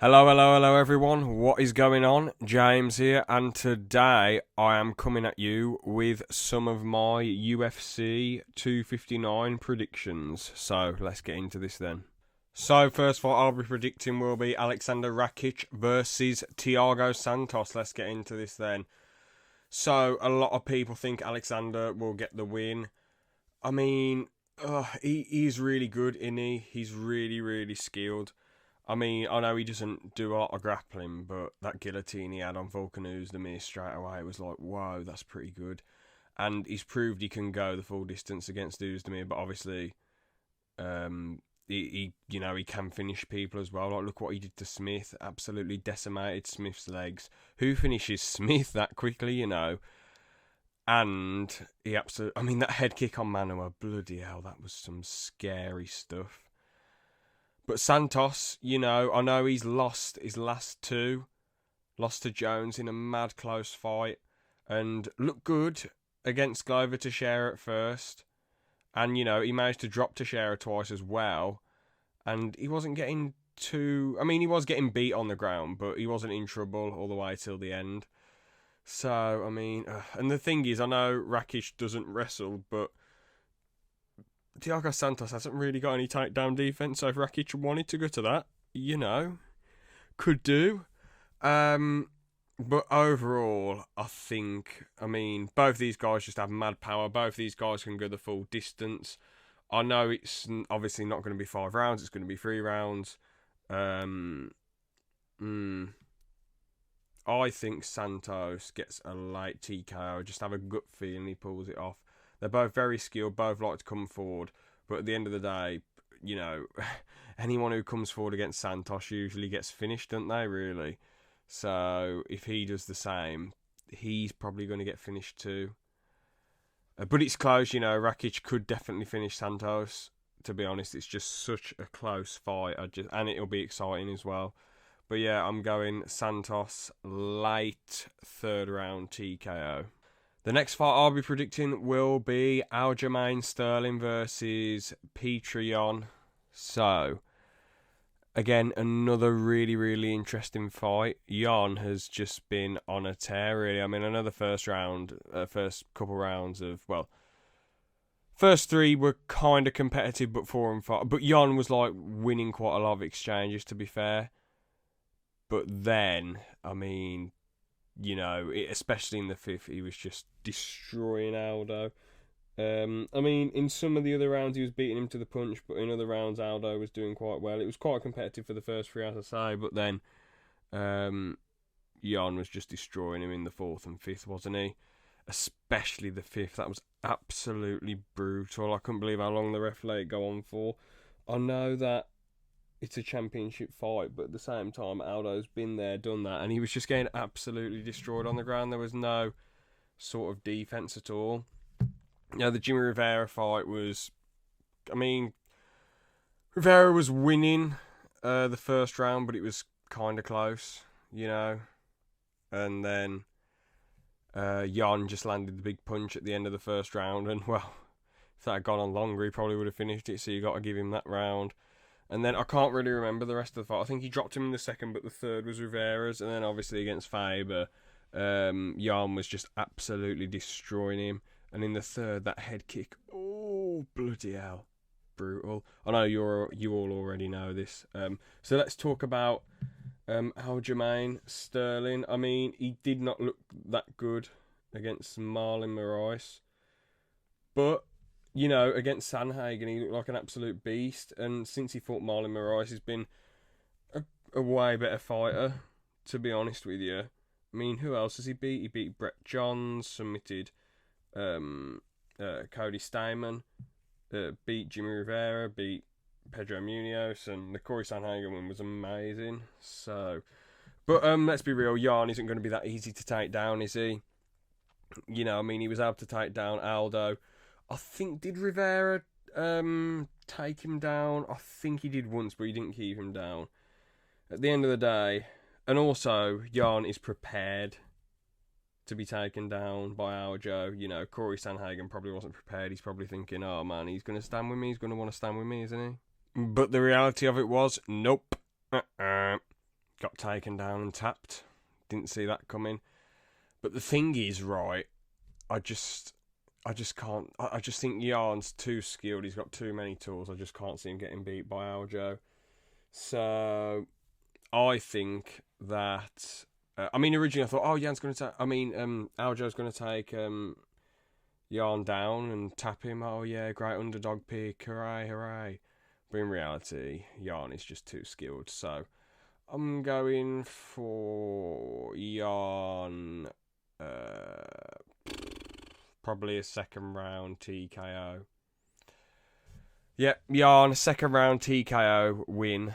Hello everyone, what is going on? James here, and today I am coming at you with some of my UFC 259 predictions. So, let's get into this then. So, first fight I'll be predicting will be Alexander Rakic versus Thiago Santos. Let's get into this then. So, a lot of people think Alexander will get the win. I mean, he's really good, isn't he? He's really skilled. I mean, I know he doesn't do a lot of grappling, but that guillotine he had on Volkan Oezdemir straight away, it was like, whoa, that's pretty good. And he's proved he can go the full distance against Oezdemir, but obviously, he can finish people as well. Like, look what he did to Smith, absolutely decimated Smith's legs. Who finishes Smith that quickly? And he absolutely, I mean, that head kick on Manoa, bloody hell, that was some scary stuff. But Santos, I know he's lost his last two. Lost to Jones in a mad close fight. And looked good against Glover Teixeira at first. And, he managed to drop Teixeira twice as well. And he wasn't getting he was getting beat on the ground, but he wasn't in trouble all the way till the end. So, and the thing is, I know Rakic doesn't wrestle, but Thiago Santos hasn't really got any takedown defense, so if Rakic wanted to go to that, could do. But overall, I think, both these guys just have mad power. Both these guys can go the full distance. I know it's obviously not going to be 5 rounds, it's going to be 3 rounds. I think Santos gets a late TKO. I just have a gut feeling he pulls it off. They're both very skilled, both like to come forward. But at the end of the day, anyone who comes forward against Santos usually gets finished, don't they, really? So if he does the same, he's probably going to get finished too. But it's close, Rakic could definitely finish Santos. To be honest, it's just such a close fight. And it'll be exciting as well. But yeah, I'm going Santos late 3rd round TKO. The next fight I'll be predicting will be Aljamain Sterling versus Petrion. So, again, another really interesting fight. Jan has just been on a tear, really. I know the first couple rounds first 3 were kind of competitive, but 4 and 5. But Jan was like winning quite a lot of exchanges, to be fair. But then, especially in the 5th, he was just destroying Aldo. In some of the other rounds, he was beating him to the punch, but in other rounds, Aldo was doing quite well. It was quite competitive for the first 3, as I say, but then Jan was just destroying him in the 4th and 5th, wasn't he? Especially the 5th. That was absolutely brutal. I couldn't believe how long the ref let it go on for. I know that it's a championship fight, but at the same time, Aldo's been there, done that, and he was just getting absolutely destroyed on the ground. There was no sort of defense at all. The Jimmy Rivera fight was, Rivera was winning the first round, but it was kind of close, and then Jan just landed the big punch at the end of the first round, and well, if that had gone on longer, he probably would have finished it, so you got to give him that round. And then I can't really remember the rest of the fight. I think he dropped him in the 2nd, but the 3rd was Rivera's. And then obviously against Faber, Jan was just absolutely destroying him. And in the 3rd, that head kick, oh, bloody hell. Brutal. I know you all already know this. So let's talk about Aljamain Sterling. He did not look that good against Marlon Moraes. But against Sanhagen, he looked like an absolute beast. And since he fought Marlon Moraes, he's been a way better fighter, to be honest with you. Who else has he beat? He beat Brett Johns, submitted Cody Stamen, beat Jimmy Rivera, beat Pedro Munoz, and the Corey Sanhagen one was amazing. So, but let's be real, Jan isn't going to be that easy to take down, is he? He was able to take down Aldo. I think, did Rivera take him down? I think he did once, but he didn't keep him down. At the end of the day, and also, Jan is prepared to be taken down by Aljo. Corey Sanhagen probably wasn't prepared. He's probably thinking, oh man, he's going to stand with me. He's going to want to stand with me, isn't he? But the reality of it was, nope. got taken down and tapped. Didn't see that coming. But the thing is, right, I just can't. I just think Yarn's too skilled. He's got too many tools. I just can't see him getting beat by Aljo. So I think that. Originally I thought, Aljo's going to take Yarn down and tap him. Oh yeah, great underdog pick. Hooray, hooray. But in reality, Yarn is just too skilled. So I'm going for Yarn. Probably a second round TKO. Yep, Yarn, second round TKO win.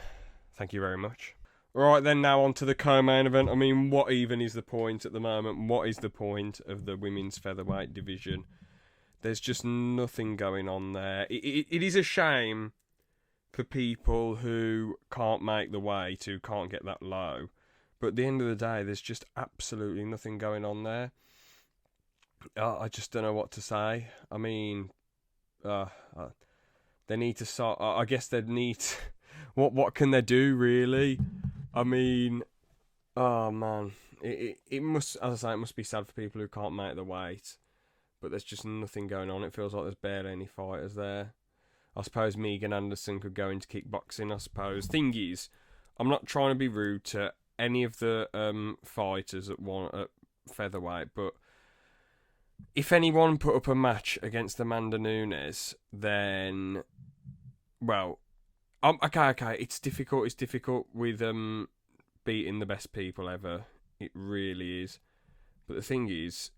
Thank you very much. Right then, now on to the co-main event. I mean, what even is the point at the moment? What is the point of the women's featherweight division? There's just nothing going on there. It is a shame for people who can't make the weight, who can't get that low. But at the end of the day, there's just absolutely nothing going on there. I just don't know what to say. I mean, they need to start. I guess they need. What can they do really? I mean, oh man, it must. As I say, it must be sad for people who can't make the weight. But there's just nothing going on. It feels like there's barely any fighters there. I suppose Megan Anderson could go into kickboxing. I suppose. Thing is, I'm not trying to be rude to any of the fighters at featherweight, but if anyone put up a match against Amanda Nunes, then, well, okay. It's difficult. It's difficult with beating the best people ever. It really is. But the thing is,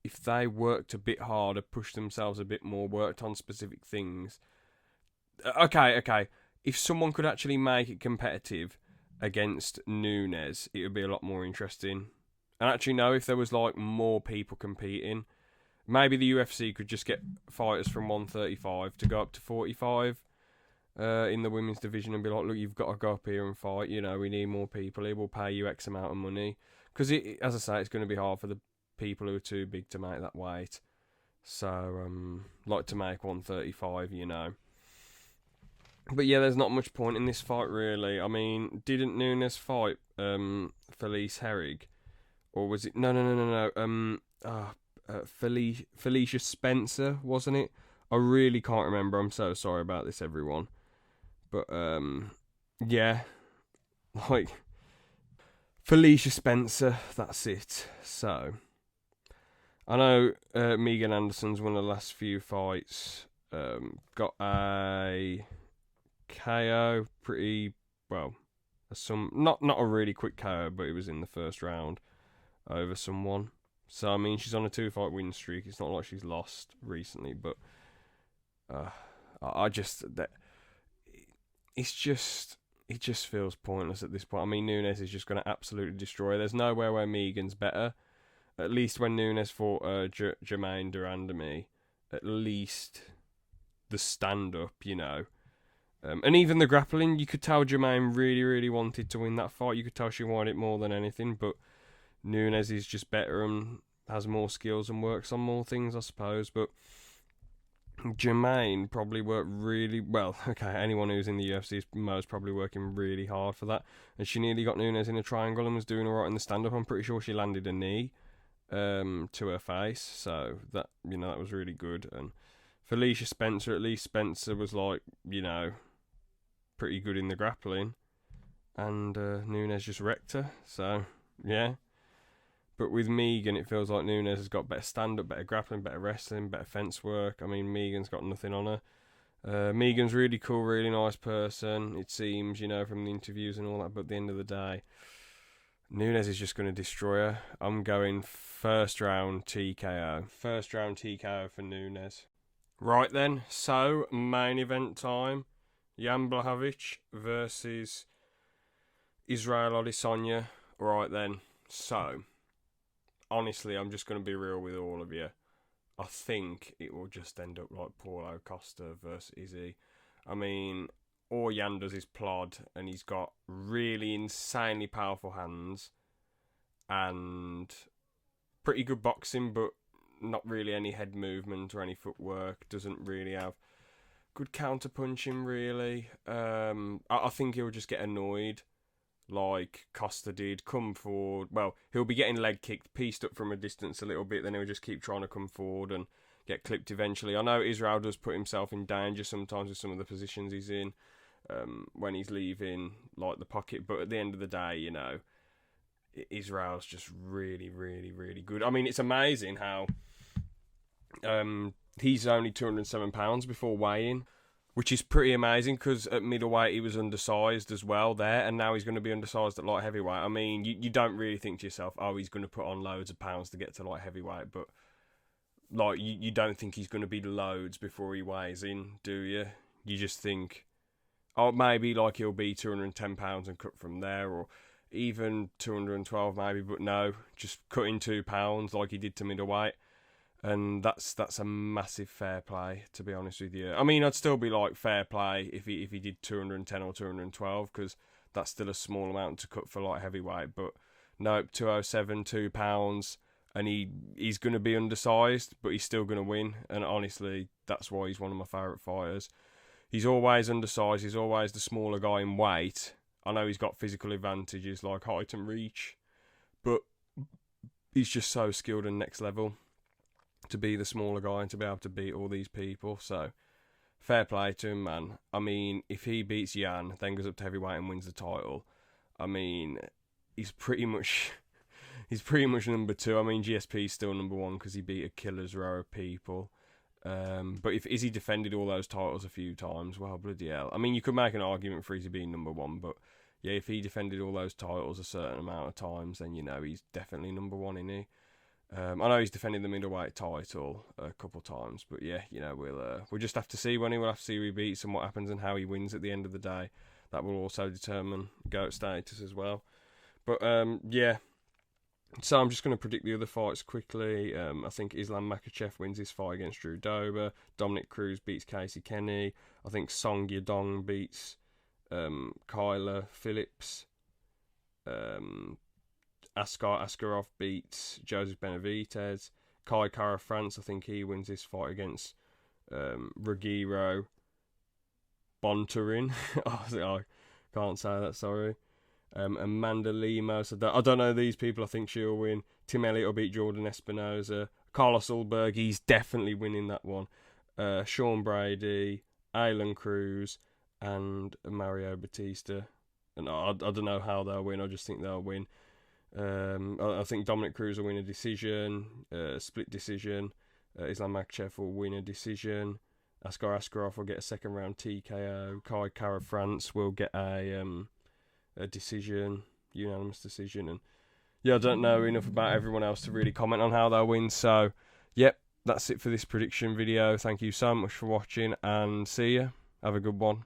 if they worked a bit harder, pushed themselves a bit more, worked on specific things. Okay. If someone could actually make it competitive against Nunes, it would be a lot more interesting. And actually, no, if there was like more people competing, maybe the UFC could just get fighters from 135 to go up to 45 in the women's division and be like, look, you've got to go up here and fight. You know, we need more people here. We'll pay you X amount of money. Because, as I say, it's going to be hard for the people who are too big to make that weight. So, like to make 135, you know. But yeah, there's not much point in this fight, really. I mean, didn't Nunes fight Felice Herrig? Or was it... No. Felicia Spencer, wasn't it? I really can't remember. I'm so sorry about this, everyone. But, yeah. Like, Felicia Spencer, that's it. So, I know Megan Anderson's won the last few fights. Got a KO, pretty, well, not a really quick KO, but it was in the first round over someone. So, I mean, she's on a 2-fight win streak. It's not like she's lost recently, but it just feels pointless at this point. I mean, Nunes is just going to absolutely destroy her. There's nowhere where Megan's better. At least when Nunes fought Jermaine Durandamy, at least the stand-up, you know. And even the grappling, you could tell Jermaine really, really wanted to win that fight. You could tell she wanted it more than anything, but Nunes is just better and has more skills and works on more things, I suppose. But Jermaine probably worked really well. Okay, anyone who's in the UFC is most probably working really hard for that. And she nearly got Nunes in a triangle and was doing alright in the stand-up. I'm pretty sure she landed a knee to her face. So that, you know, that was really good. And Felicia Spencer, at least Spencer was like, you know, pretty good in the grappling. And Nunes just wrecked her. So, yeah. But with Megan, it feels like Nunes has got better stand-up, better grappling, better wrestling, better fence work. I mean, Megan's got nothing on her. Megan's really cool, really nice person, it seems, you know, from the interviews and all that. But at the end of the day, Nunes is just going to destroy her. I'm going first round TKO. First round TKO for Nunes. Right then, so main event time. Jan Blachowicz versus Israel Adesanya. Right then, so... honestly, I'm just going to be real with all of you. I think it will just end up like Paulo Costa versus Izzy. I mean, all Jan does is plod, and he's got really insanely powerful hands and pretty good boxing, but not really any head movement or any footwork. Doesn't really have good counter punching, really. I think he'll just get annoyed like Costa did, come forward. Well, he'll be getting leg kicked, pieced up from a distance a little bit, then he'll just keep trying to come forward and get clipped eventually. I know Israel does put himself in danger sometimes with some of the positions he's in when he's leaving like the pocket, but at the end of the day, you know, Israel's just really, really, really good. I mean, it's amazing how he's only £207 before weighing, which is pretty amazing because at middleweight he was undersized as well there, and now he's going to be undersized at light heavyweight. I mean, you don't really think to yourself, oh, he's going to put on loads of pounds to get to light heavyweight, but like you don't think he's going to be loads before he weighs in, do you? You just think, oh, maybe like he'll be £210 and cut from there, or even 212 maybe, but no, just cutting £2 like he did to middleweight. And that's a massive fair play, to be honest with you. I mean, I'd still be like fair play if he did 210 or 212, because that's still a small amount to cut for light heavyweight. But nope, 207, £2, and he's going to be undersized, but he's still going to win. And honestly, that's why he's one of my favourite fighters. He's always undersized. He's always the smaller guy in weight. I know he's got physical advantages like height and reach, but he's just so skilled and next level to be the smaller guy and to be able to beat all these people. So fair play to him, man. I mean, if he beats Jan, then goes up to heavyweight and wins the title, I mean, he's pretty much number 2. I mean, GSP's still number 1 because he beat a killer's row of people. But if Izzy defended all those titles a few times, well, bloody hell. I mean, you could make an argument for Izzy being number 1, but yeah, if he defended all those titles a certain amount of times, then, you know, he's definitely number 1, isn't he? I know he's defended the middleweight title a couple of times, but yeah, you know, we'll just have to see when we'll have to see who he beats and what happens and how he wins at the end of the day. That will also determine GOAT status as well. But yeah. So I'm just going to predict the other fights quickly. I think Islam Makhachev wins his fight against Drew Dober. Dominic Cruz beats Casey Kenny. I think Song Yadong beats Kyler Phillips. Askar Askarov beats Joseph Benavidez. Kai Kara France, I think he wins his fight against Ruggiero Bontorin. I can't say that, sorry. Amanda Lima. So I don't know these people. I think she'll win. Tim Elliott will beat Jordan Espinoza. Carlos Ulberg, he's definitely winning that one. Sean Brady, Alan Cruz, and Mario Batista. And I don't know how they'll win. I just think they'll win. I think Dominic Cruz will win a decision, split decision. Islam Makhachev will win a decision. Askar Askarov will get a second round TKO. Kai Kara France will get a decision, unanimous decision. And yeah, I don't know enough about everyone else to really comment on how they'll win. So, yep, that's it for this prediction video. Thank you so much for watching, and see ya. Have a good one.